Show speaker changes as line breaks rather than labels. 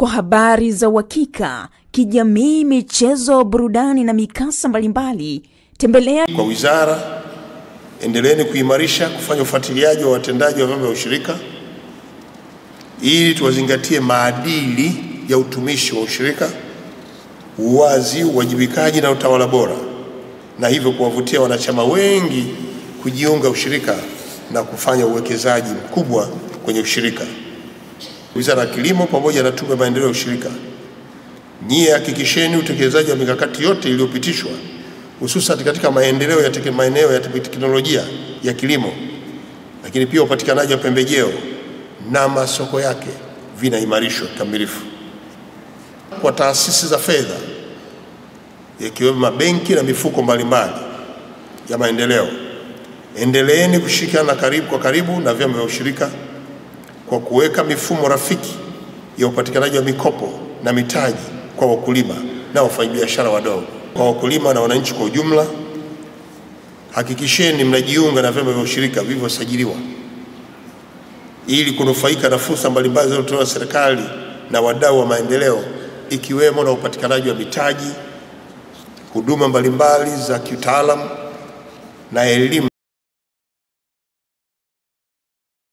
kwa habari za uhakika, kijamii, michezo, burudani na mikasa mbalimbali. Tembelea
kwa wizara. Endeleeni kuimarisha kufanya ufuatiliaji wa watendaji wa vyama vya ushirika ili tuwazingatie maadili ya utumishi wa ushirika, uwazi, uwajibikaji na utawala bora, na hivyo kuwavutia wanachama wengi kujiunga ushirika na kufanya uwekezaji mkubwa kwenye ushirika. Wizara ya Kilimo pamoja na Tume ya Maendeleo ya Ushirika, nyie hakikisheni utekelezaji wa mikakati yote iliyopitishwa, hususan katika maeneo ya teknolojia ya kilimo, lakini pia upatikanaji wa pembejeo na masoko yake vinaimarishwa kamilifu. Kwa taasisi za fedha ikiwemo mabenki na mifuko mbalimbali ya maendeleo, endeleeni kushirikiana kwa karibu na vyama vya ushirika kwa kuweka mifumo rafiki ya upatikanaji wa mikopo na mitaji kwa wakulima na wafanyabiashara wadogo. Kwa wakulima na wananchi kwa ujumla, hakikisheni mnajiunga na vyama vya ushirika vilivyosajiliwa ili kunufaika na fursa mbalimbali zinazotolewa serikali na wadau wa maendeleo, ikiwemo na upatikanaji wa mitaji, huduma mbalimbali za kitaalamu na elimu.